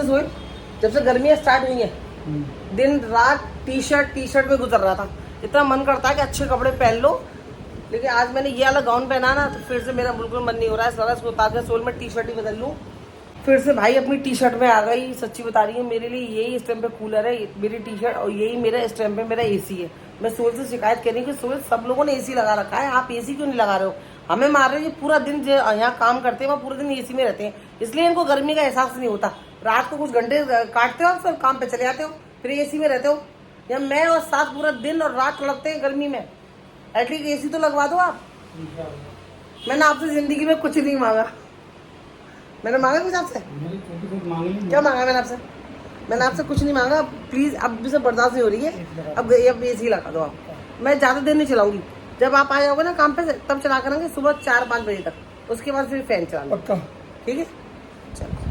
सोहेल, जब से गर्मियाँ स्टार्ट हुई हैं दिन रात टी शर्ट में गुजर रहा था। इतना मन करता है कि अच्छे कपड़े पहन लो, लेकिन आज मैंने ये वाला गाउन पहना ना तो फिर से मेरा बिल्कुल मन नहीं हो रहा है। सारा इसको उतार के सोल में टी शर्ट ही बदल लूँ। फिर से भाई अपनी टी शर्ट में आ गई। सच्ची बता रही हूँ, मेरे लिए यही इस टाइम पे कूलर है, मेरी टी शर्ट, और यही मेरा इस टाइम पे मेरा एसी है। मैं सोल से शिकायत कर रही हूँ कि सोल सब लोगों ने एसी लगा रखा है, आप एसी क्यों नहीं लगा रहे हो? हमें मार रहे हो, पूरा दिन जो यहाँ काम करते हैं वहाँ पूरे दिन एसी में रहते हैं, इसलिए इनको गर्मी का एहसास नहीं होता। रात को कुछ घंटे काटते हो, फिर काम पे चले जाते हो, फिर एसी में रहते हो। या मैं और सास पूरा दिन और रात लगते हैं गर्मी में, एटलीस्ट एसी तो लगवा दो आप। मैंने आपसे जिंदगी में कुछ नहीं मांगा। मैंने मांगा कुछ आपसे? क्या मांगा मैंने आपसे? मैंने आपसे कुछ नहीं मांगा। प्लीज, अब भी सब बर्दाश्त नहीं हो रही है। अब एसी लगा दो आप। मैं ज्यादा देर नहीं चलाऊंगी। जब आप आ जाओगे ना काम पे तब चला करेंगे, सुबह 4-5 बजे तक। उसके बाद फिर फैन चलाना, ठीक है? चलो,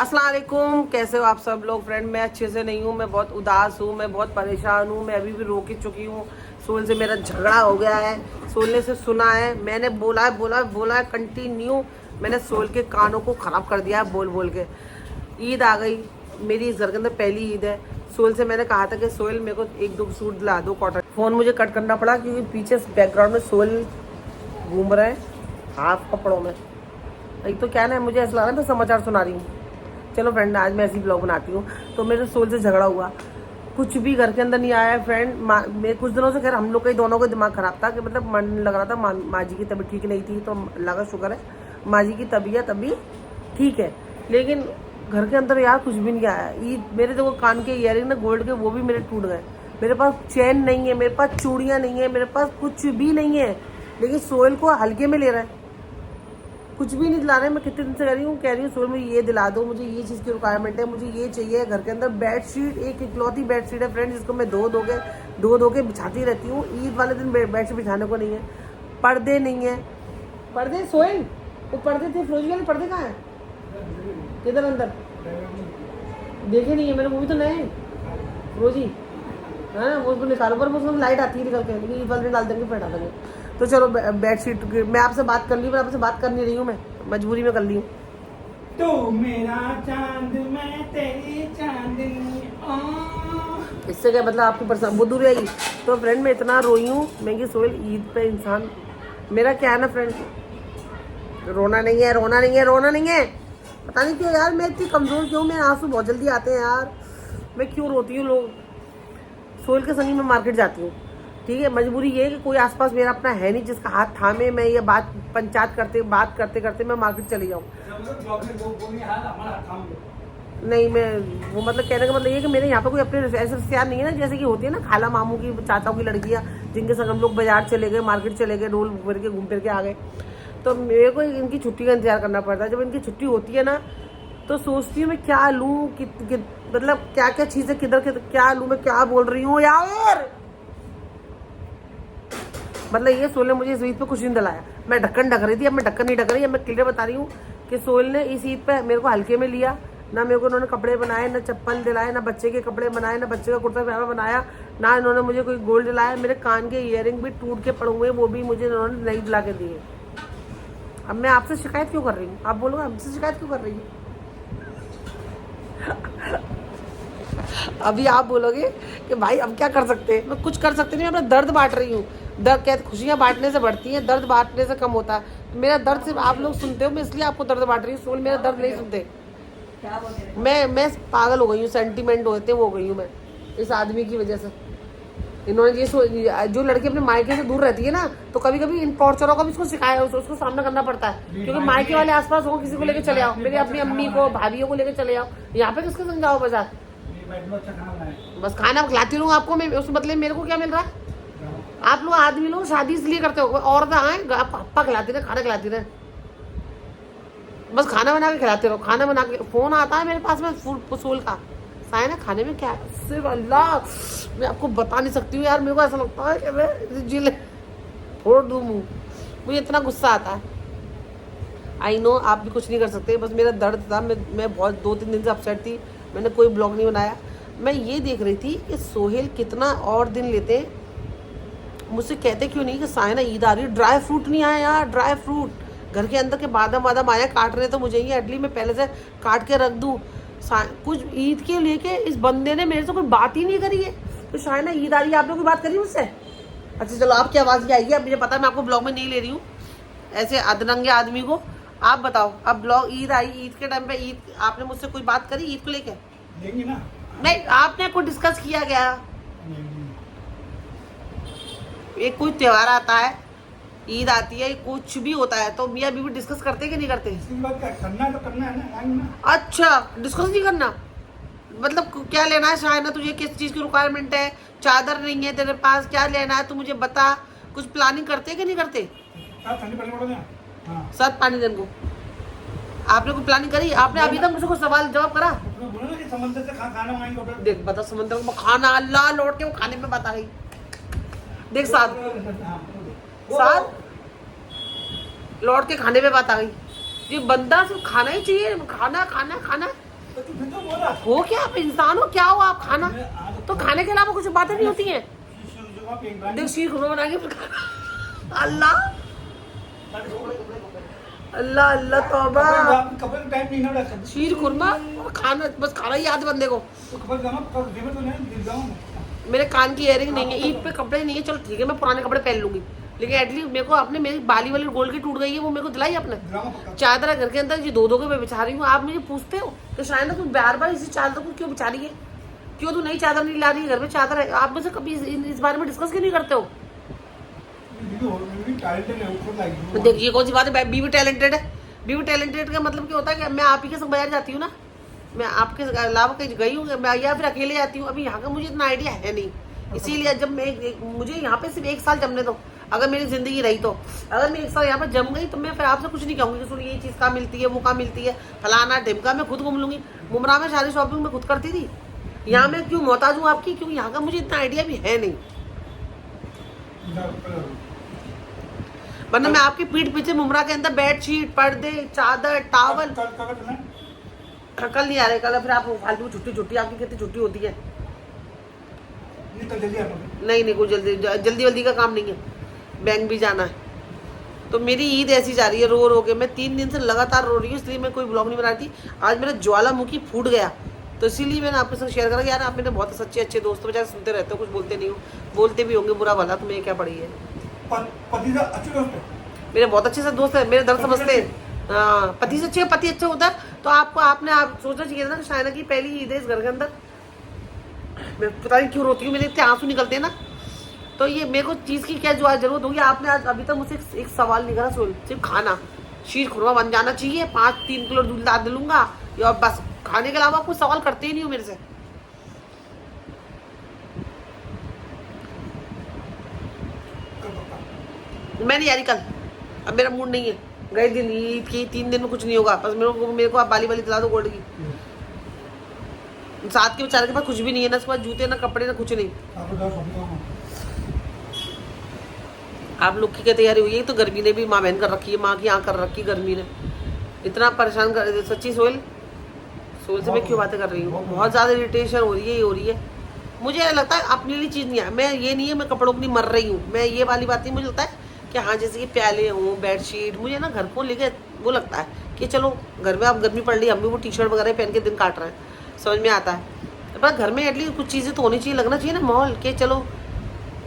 अस्सलाम वालेकुम, कैसे हो आप सब लोग? फ्रेंड, मैं अच्छे से नहीं हूँ, मैं बहुत उदास हूँ, मैं बहुत परेशान हूँ। मैं अभी भी रो के चुकी हूँ। सोल से मेरा झगड़ा हो गया है। सोल ने से सुना है, मैंने बोला है कंटिन्यू। मैंने सोल के कानों को ख़राब कर दिया है बोल के। ईद आ गई, मेरी इस घर के अंदर पहली ईद है। सोल से मैंने कहा था कि सोल मेरे को 1-2 सूट दिला दो कॉटन। फ़ोन मुझे कट करना पड़ा क्योंकि पीछे बैकग्राउंड में सोल घूम रहे हैं हाफ कपड़ों में। एक तो क्या ना, मुझे ऐसा लग रहा है मैं समाचार सुना रही हूँ। चलो फ्रेंड, आज मैं ऐसी ब्लॉग बनाती हूँ। तो मेरे सोल से झगड़ा हुआ, कुछ भी घर के अंदर नहीं आया है फ्रेंड। मैं कुछ दिनों से खैर हम लोग का ही दोनों का दिमाग खराब था कि मतलब मन लग रहा था माँ जी की तबीयत ठीक नहीं थी, तो लगा शुक्र है माँ जी की तबीयत अभी ठीक है। लेकिन घर के अंदर यार कुछ भी नहीं आया। ईद मेरे देखो कान के ईयरिंग ना गोल्ड के, वो भी मेरे टूट गए। मेरे पास चैन नहीं है, मेरे पास चूड़ियाँ नहीं है, मेरे पास कुछ भी नहीं है। लेकिन सोहेल को हल्के में ले रहा है, कुछ भी नहीं दिला रहे। मैं कितने दिन से कह रही हूँ सोहेल मुझे ये दिला दो, मुझे ये चीज़ की रिक्वायरमेंट है, मुझे ये चाहिए। घर के अंदर बेडशीट, एक इकलौती बेडशीट है फ्रेंड, जिसको मैं धो धो के बिछाती रहती हूँ। ईद वाले दिन बेडशीट बिछाने को नहीं है। पर्दे नहीं है। पर्दे सोहेल, वो पर्दे थे फिरोजी वाले, पर्दे कहाँ हैं? किधर अंदर? देखे नहीं है मैंने, वो भी तो नए फिरोजी है ना। वो उसको निकालो, पर उसमें लाइट आती है निकल के, लेकिन ईद वाले दिन डाल देंगे फिर हटा देंगे। तो चलो बेडशीट, मैं आपसे बात कर ली, मैं आपसे बात कर नहीं रही हूँ, मैं मजबूरी में कर ली हूँ। तो मेरा चांद, मैं तेरी चांदनी। इससे क्या मतलब आपकी परेशान वो दूर रहेगी? तो फ्रेंड मैं इतना रोई हूँ, मैं कि सोहेल ईद पे इंसान, मेरा क्या है ना फ्रेंड, रोना नहीं है। पता नहीं क्यों यार, मैं इतनी कमज़ोर क्यों, मेरे आंसू बहुत जल्दी आते हैं यार। मैं क्यों रोती हूँ? लोग सोहेल के संगी में मार्केट जाती हूँ, ठीक है। मजबूरी ये है कि कोई आसपास मेरा अपना है नहीं जिसका हाथ थामे मैं ये बात पंचायत करते मैं मार्केट चली जाऊँ। नहीं, मैं वो मतलब कहने का मतलब ये कि मेरे यहाँ पे कोई अपने ऐसे रिश्तेदार नहीं है ना, जैसे कि होती है ना खाला मामू की, चाचाओं की लड़कियाँ, जिनके संग हम लोग बाजार चले गए, मार्केट चले गए, रोल भर के घूम फिर के आ गए। तो मेरे को इनकी छुट्टी का इंतजार करना पड़ता है। जब इनकी छुट्टी होती है ना तो सोचती हूँ मैं क्या लूँ, मतलब क्या क्या चीज़ें किधर क्या लूँ। मैं क्या बोल रही हूँ यार, मतलब ये सोहेल ने मुझे इस ईद पे कुछ नहीं दिलाया। मैं ढक्कन ढक रही थी, अब मैं ढक्कन नहीं ढक रही। अब मैं क्लियर बता रही हूँ कि सोहेल ने इस ईद पे मेरे को हल्के में लिया ना। मेरे को उन्होंने कपड़े बनाए, ना चप्पल दिलाए, ना बच्चे के कपड़े बनाए, ना बच्चे का कुर्ता पजामा बनाया, ना इन्होंने मुझे कोई गोल्ड दिलाया। मेरे कान के ईयरिंग भी टूट के पड़े हुए, वो भी मुझे इन्होंने नहीं दिला के दिए। अब मैं आपसे शिकायत क्यों कर रही हूँ? आप बोलोगे हमसे शिकायत क्यों कर रही है? अभी आप बोलोगे कि भाई अब क्या कर सकते हैं? मैं कुछ कर सकते नहीं, मैं अपना दर्द बांट रही हूँ। दर्द क्या, खुशियाँ बांटने से बढ़ती हैं, दर्द बांटने से कम होता है। मेरा दर्द सिर्फ आप लोग सुनते हो, मैं इसलिए आपको दर्द बांट रही हूँ। सोहेल मेरा दर्द नहीं सुनते। मैं पागल हो गई हूँ, सेंटिमेंट होते हो गई हूँ मैं इस आदमी की वजह से। इन्होंने ये जो लड़की अपने मायके से दूर रहती है ना, तो कभी कभी इन टॉर्चरों का भी उसको सिखाया, उसको सामना करना पड़ता है। क्योंकि मायके वाले आसपास हो, किसी को लेकर चले आओ, मेरे अपनी अम्मी को, भाभीियों को लेकर चले आओ। यहाँ पे किसको समझाओ? बाजार बस खाना खिलाती रहूँ आपको मैं, उस बदले मेरे को क्या मिल रहा है? आप लोग आदमी लोग शादी इसलिए करते हो, औरतें आए पप्पा खिलाती रहे, खाना खिलाती रहे, बस खाना बना के खिलाते रहो, खाना बना के। फोन आता है मेरे पास में सोहेल का, सायना खाने में क्या है? सिर्फ अल्लाह, मैं आपको बता नहीं सकती हूँ यार। मेरे को ऐसा लगता है कि मैं जिले फोड़ दूँ मुँह, मुझे इतना गुस्सा आता है। आई नो आप भी कुछ नहीं कर सकते, बस मेरा दर्द था। मैं बहुत 2-3 दिन से अपसेट थी, मैंने कोई ब्लॉग नहीं बनाया। मैं ये देख रही थी कि सोहेल कितना और दिन लेते, मुझसे कहते क्यों नहीं कि सायना ईद आ रही है, ड्राई फ्रूट नहीं आया यार, ड्राई फ्रूट घर के अंदर के बादाम आया, काट रहे तो मुझे ही एटलीस्ट मैं पहले से काट के रख दूँ। कुछ ईद के लेके इस बंदे ने मेरे से कोई बात ही नहीं करी है। तो शायना ईद आ रही है, आपने कोई बात करी मुझसे? अच्छा चलो, आपकी आवाज़ की आएगी। अब मुझे पता है मैं आपको ब्लॉग में नहीं ले रही हूँ ऐसे अधरंगे आदमी को। आप बताओ, अब ब्लॉग ईद आई, ईद के टाइम पे ईद आपने मुझसे कोई बात करी ईद को लेके? लेंगे ना। नहीं, आपने कोई डिस्कस किया गया? एक कोई त्योहार आता है, ईद आती है, कुछ भी होता है तो मियाँ बीवी डिस्कस करते कि नहीं करते? करना तो करना है ना। अच्छा, डिस्कस नहीं करना मतलब क्या लेना है शायना तुझे? किस चीज़ की रिक्वायरमेंट है? चादर नहीं है तेरे पास, क्या लेना है तू मुझे बता। कुछ प्लानिंग करते कि नहीं करते? सर पानी देने को आपने कोई प्लानिंग करी? आपने अभी तक मुझे कोई सवाल जवाब करा? समंदर से खाना मांगेंगे। देख बता, समंदर में खाना, अल्लाह लौट के वो खाने में बात आ गई। देख साथ लौट के खाने पे बात आ गई। ये बंदा सिर्फ खाना ही चाहिए, खाना खाना खाना। हो क्या आप इंसान हो, क्या हो आप? खाना तो खाने के अलावा कुछ बातें नहीं होती हैं। देख शीर खुरमा बना के अल्लाह अल्लाह अल्लाह तौबा। शीर खुरमा और खाना, बस खाना ही याद बंदे को। मेरे कान की इयरिंग नहीं है, ईद पे कपड़े नहीं है, चलो ठीक है मैं पुराने कपड़े पहन लूंगी, लेकिन एटलीस्ट मेरे को अपने, मेरी बाली वाली गोल्ड की टूट गई है वो मेरे को दिलाई अपने। चादर घर के अंदर ये दो के मैं बिछा रही हूँ, आप मुझे पूछते हो कि शायद तू बार बार इसी चादर को क्यों बिछा रही है, क्यों तू नई चादर नहीं ला रही है? घर में चादर है, आप मुझसे कभी इस बारे में डिस्कस क्यों नहीं करते हो? देखिए कौन सी बात है, बीवी टैलेंटेड है। बीवी टैलेंटेड का मतलब क्या होता है कि मैं आप ही के संग बाजार जाती हूँ ना, मैं आपके अलावा कहीं गई हूँ मैं, या फिर अकेले जाती हूँ। अभी यहाँ का मुझे इतना आइडिया है नहीं, इसीलिए जब मैं मुझे यहाँ पे सिर्फ 1 साल जमने दो, अगर मेरी जिंदगी रही तो। अगर मैं 1 साल यहाँ पे जम गई तो मैं फिर आपसे कुछ नहीं कहूँगी कि सुन ये चीज़ कहाँ मिलती है, वो कहाँ मिलती है, फलाना ढिमका। मैं खुद घूम लूंगी। मुमरा में सारी शॉपिंग मैं खुद करती थी, यहाँ मैं क्यों मोहताज हूँ आपकी? क्योंकि यहाँ का मुझे इतना आइडिया भी है नहीं, वरना मैं आपकी पीठ पीछे मुमरा के अंदर बेडशीट, पर्दे, चादर, टावल। कल नहीं आ रहे, कल फिर आप फालतू छुट्टी आपकी कितनी छुट्टी होती है? नहीं कोई जल्दी का काम नहीं है, बैंक भी जाना है। तो मेरी ईद ऐसी जा रही है रो के। मैं 3 दिन से लगातार रो रही हूँ, इसलिए मैं कोई ब्लॉग नहीं बना रही थी। आज मेरा ज्वालामुखी फूट गया, तो इसीलिए मैंने आपके साथ शेयर करा कि यार आप मेरे बहुत सच्चे अच्छे दोस्त बेचारे सुनते रहते हो, कुछ बोलते नहीं हो, बोलते भी होंगे बुरा भला, तुम्हें क्या पड़ी है? मेरे बहुत अच्छे से दोस्त है, मेरे दर्द समझते हैं। हाँ, पति से अच्छे, पति अच्छा होता है तो आपने सोचना चाहिए ना शायना की पहली ईद है इस घर के अंदर। मैं पता नहीं क्यों रोती हूँ, मेरे इतने आंसू निकलते हैं ना। तो ये मेरे को चीज़ की क्या जरूरत होगी? आपने आज अभी तक मुझसे एक सवाल नहीं करा, सिर्फ खाना, शीर खुरमा बन जाना चाहिए, 3 किलो दूध ला दिलूंगा, और बस खाने के अलावा कोई सवाल करते ही नहीं हो मेरे से। मैं नहीं आ रही कल, अब मेरा मूड नहीं है। गए दिन ईद की 3 दिन में कुछ नहीं होगा, बस मेरे को आप बाली दिला दो गोल्ड की। साथ के बेचारे के पास कुछ भी नहीं है, ना उसके पास जूते, ना कपड़े, ना कुछ नहीं। आप लोग की क्या तैयारी हुई है? तो गर्मी ने भी माँ बहन कर रखी है, माँ की आँख कर रखी है गर्मी ने, इतना परेशान कर सच्ची। सोहेल से मैं क्यों बातें कर रही हूँ? बहुत ज़्यादा इरिटेशन हो रही है। मुझे लगता है अपने लिए चीज़ नहीं है, मैं ये नहीं है मैं कपड़ों की नहीं मर रही हूँ, मैं ये वाली बात नहीं। मुझे लगता है कि हाँ जैसे कि प्याले हों, बेडशीट, मुझे ना घर को लेके वो लगता है कि चलो घर में अब गर्मी पड़ रही है, हम भी वो टी-शर्ट वगैरह पहन के दिन काट रहे हैं, समझ में आता है। पर घर में एटलीस्ट कुछ चीज़ें तो होनी चाहिए, लगना चाहिए ना माहौल कि चलो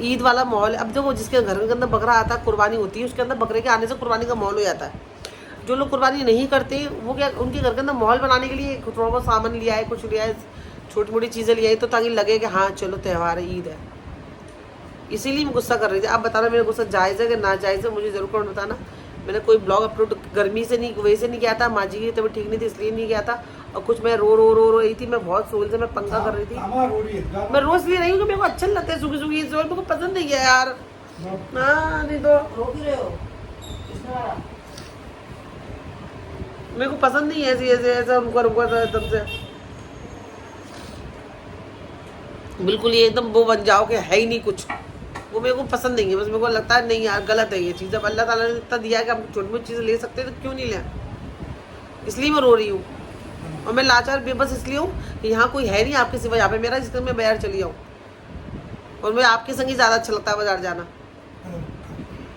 ईद वाला माहौल। अब देखो जिसके घर के अंदर बकरा आता है, कुर्बानी होती है, उसके अंदर बकरे के आने से कुर्बानी का माहौल हो जाता है। जो लोग कुर्बानी नहीं करते वो क्या, उनके घर के अंदर माहौल बनाने के लिए थोड़ा बहुत सामान लिया है, कुछ लिया है, छोटी मोटी चीज़ें लिया है, तो ताकि लगे कि हाँ चलो त्यौहार है, ईद है। इसीलिए मैं गुस्सा कर रही थी। आप बताना मेरा गुस्सा जायज़ है कि ना जायज़ है, मुझे ज़रूर कमेंट बताना। मैंने कोई ब्लॉग अपलोड गर्मी से नहीं, वैसे नहीं किया था, माँ जी की तबीयत ठीक नहीं थी इसलिए नहीं किया था, और कुछ मैं रो रही थी, मैं बहुत सोल से मैं पंगा कर रही थी। मैं रोज इसलिए नहीं हूँ कि मेरे को अच्छा लगता है सूखी सूखी सोल, मेरे को पसंद नहीं है यार। हाँ नहीं तो रो क्यों रहे हो? मेरे को पसंद नहीं है ऐसे ऐसा रुका था एकदम से, बिल्कुल ये एकदम वो बन जाओ कि है ही नहीं कुछ, वो मेरे को पसंद नहीं है। बस मेरे को लगता है नहीं यार गलत है ये चीज़। जब अल्लाह ताला ने इतना दिया है कि हम छोटी मोटी चीज़ें ले सकते हैं तो क्यों नहीं लें? इसलिए मैं रो रही हूँ, और मैं लाचार बेबस इसलिए हूँ कि यहाँ कोई है नहीं आपके सिवा यहाँ पे मेरा, जिसके मैं बाजार चली जाऊँ, और मुझे आपके संग ही ज़्यादा अच्छा लगता है बाजार जाना।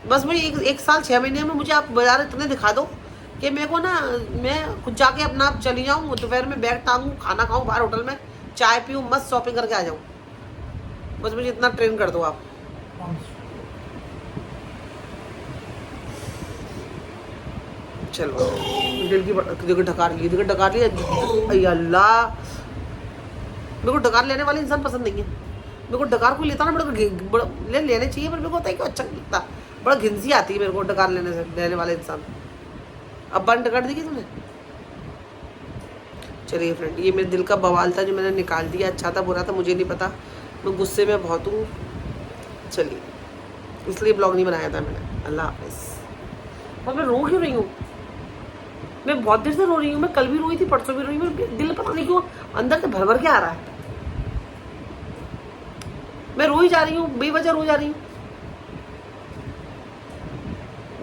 बस मुझे 1 साल 6 महीने में मुझे आप बाजार इतने दिखा दो कि मेरे को ना, मैं खुद जाके अपना आप चली जाऊँ, दोपहर में बैग टांगूँ, खाना खाऊँ बाहर होटल में, चाय पीऊँ, मस्त शॉपिंग करके आ जाऊँ। बस मुझे इतना ट्रेन कर दो आप। चलो दिल की देखो ढकार ली, देखो ढकार लिया। अय अल्लाह, मेरे को ढकार लेने वाले इंसान पसंद नहीं है। मेरे को ढकार को लेता ना, मेरे को लेने चाहिए, पर मेरे को होता है कि अच्छा नहीं लगता, बड़ा घिंसी आती है मेरे को ढकार लेने वाले इंसान। अब बंद कर दी तूने। चलिए फ्रेंड, ये मेरे दिल का बवाल था जो मैंने निकाल दिया। अच्छा था बुरा था मुझे नहीं पता, मैं गुस्से में बहुत हूँ। चलिए, इसलिए ब्लॉग नहीं बनाया था मैंने। अल्लाह हाफिज़। और मैं रो क्यों रही हूँ? मैं बहुत देर से रो रही हूँ, मैं कल भी रोई थी, परसों भी रोई। मेरे दिल पता नहीं क्यों अंदर से भर भर के आ रहा है। मैं रो ही जा रही हूँ, बेवजह रो जा रही हूँ।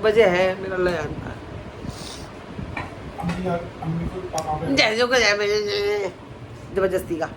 वजह है मेरा अल्लाह जानता है। अम्मी को पापा पे जबरदस्ती का